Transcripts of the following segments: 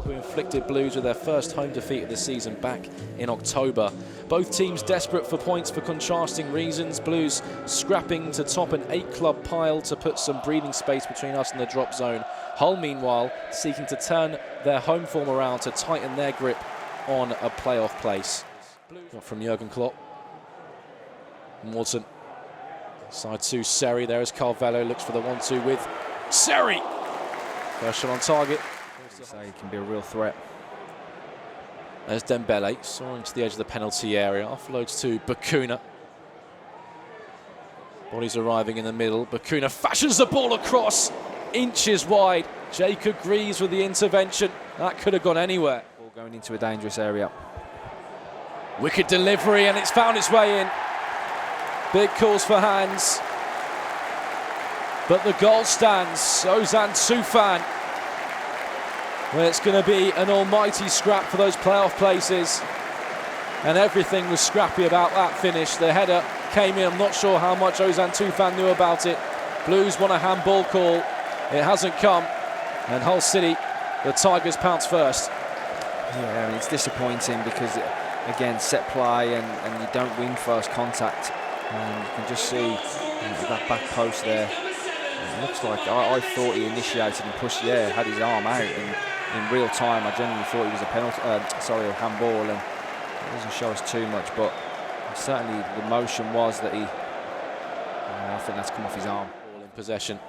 who inflicted Blues with their first home defeat of the season back in October. Both teams desperate for points for contrasting reasons. Blues scrapping to top an 8-club pile to put some breathing space between us and the drop zone. Hull, meanwhile, seeking to turn their home form around to tighten their grip on a playoff place. Got from Jurgen Klopp. Morton. Side to Seri. There is Carvalho. Looks for the 1-2 with Seri. First shot on target. So he can be a real threat. There's Dembele. Soaring to the edge of the penalty area. Offloads to Bakuna. Bodies arriving in the middle. Bakuna fashions the ball across. Inches wide. Jacob Greaves with the intervention. That could have gone anywhere. Ball going into a dangerous area. Wicked delivery, and it's found its way in. Big calls for hands. But the goal stands. Ozan Tufan. Well, it's going to be an almighty scrap for those playoff places. And everything was scrappy about that finish. The header came in. I'm not sure how much Ozan Tufan knew about it. Blues want a handball call. It hasn't come. And Hull City, the Tigers pounce first. Yeah, I mean, it's disappointing because, again, set play and you don't win first contact. And you can just see that back post there. It looks like I thought he initiated and pushed, had his arm out. And in real time, I genuinely thought he was a penalty, a handball. And it doesn't show us too much, but certainly the motion was that I think that's come off his arm. Ball in possession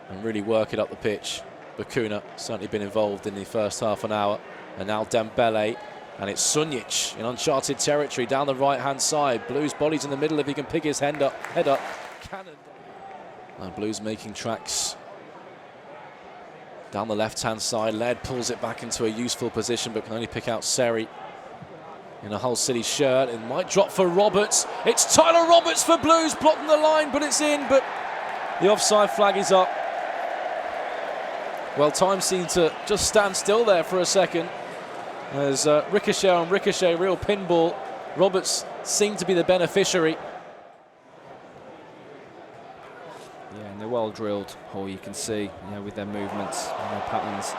and really work it up the pitch. Bakuna certainly been involved in the first half an hour. And now Dembele. And it's Sunjic in uncharted territory down the right-hand side. Blues bodies in the middle if he can pick his head up. Cannon. And Blues making tracks down the left-hand side. Laird pulls it back into a useful position, but can only pick out Seri in a Hull City shirt. It might drop for Roberts. It's Tyler Roberts for Blues, blocking the line, but it's in. But the offside flag is up. Well, time seemed to just stand still there for a second. As ricochet on ricochet, real pinball. Roberts seemed to be the beneficiary. Yeah, and they're well drilled, Hull, you can see, with their movements and their patterns.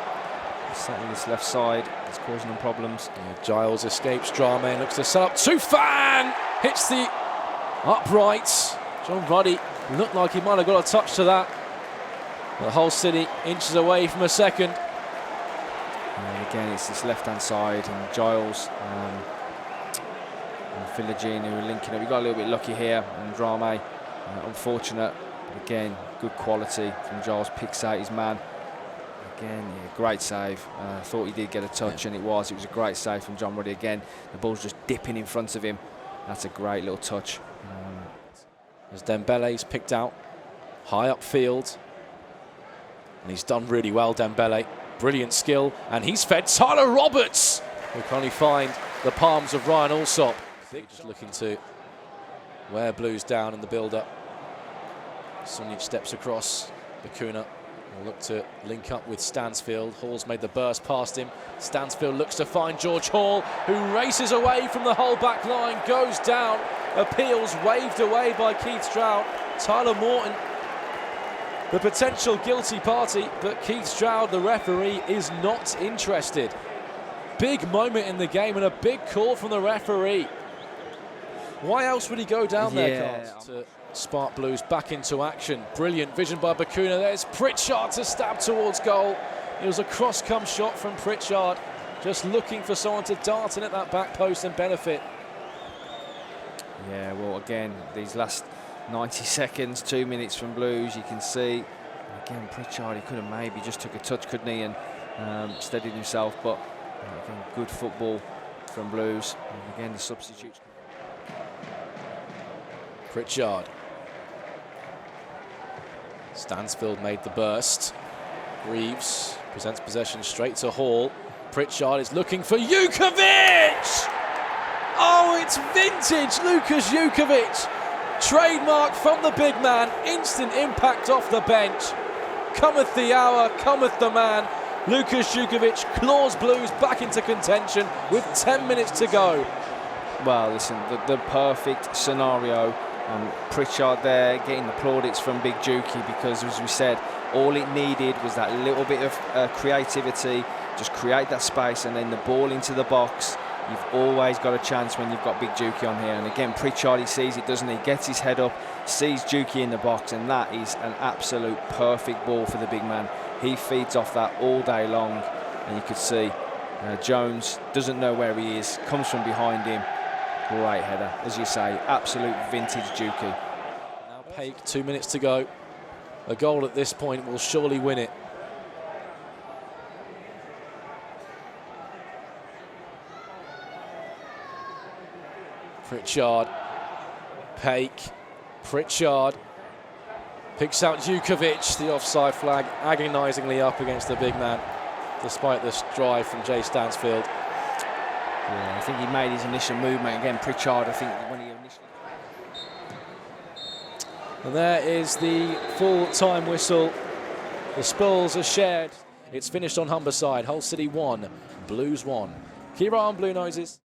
Certainly this left side is causing them problems. Yeah, Giles escapes drama and looks to set up. Tufan hits the upright. John Ruddy looked like he might have got a touch to that. The Hull City inches away from a second. And again, it's this left-hand side, and Giles and Philogene who are linking up. We got a little bit lucky here, and Drame, unfortunate. But again, good quality from Giles, picks out his man. Again, great save. Thought he did get a touch, and it was a great save from John Ruddy again. The ball's just dipping in front of him. That's a great little touch. As Dembele's picked out, high upfield. And he's done really well, Dembele. Brilliant skill, and he's fed Tyler Roberts, who can only find the palms of Ryan Alsop. Just looking to wear Blues down in the build-up. Sunjic steps across. Bakuna will look to link up with Stansfield. Hall's made the burst past him. Stansfield looks to find George Hall, who races away from the Hull back line, goes down. Appeals waved away by Keith Stroud. Tyler Morton, the potential guilty party, but Keith Stroud, the referee, is not interested. Big moment in the game and a big call from the referee. Why else would he go down there, Carl? To spark Blues back into action. Brilliant vision by Bakuna. There's Pritchard to stab towards goal. It was a cross-come shot from Pritchard, just looking for someone to dart in at that back post and benefit. Yeah, well, again, these last 90 seconds, 2 minutes from Blues, you can see, again, Pritchard, he could have maybe just took a touch, couldn't he, and steadied himself, but again, good football from Blues, and again, the substitutes. Pritchard. Stansfield made the burst. Greaves presents possession straight to Hall. Pritchard is looking for Jukovic! Oh, it's vintage Lukas Jukovic! Trademark from the big man, instant impact off the bench. Cometh the hour, cometh the man. Lukas Jukovic claws Blues back into contention with 10 minutes to go. Well, listen, the perfect scenario Pritchard there getting the plaudits from Big Juki, because as we said, all it needed was that little bit of creativity, just create that space and then the ball into the box. You've always got a chance when you've got Big Juki on here. And again, Pritchard, he sees it, doesn't he? Gets his head up, sees Juki in the box, and that is an absolute perfect ball for the big man. He feeds off that all day long, and you could see Jones doesn't know where he is, comes from behind him. Great header, as you say, absolute vintage Juki. Now Paik, 2 minutes to go. A goal at this point will surely win it. Pritchard, Paik, Pritchard picks out Jukovic. The offside flag agonisingly up against the big man, despite this drive from Jay Stansfield. Yeah, I think he made his initial movement again. Pritchard, I think, when he initially. And there is the full-time whistle. The spoils are shared. It's finished on Humberside. Hull City 1, Blues 1. Keep right on Blue Noses.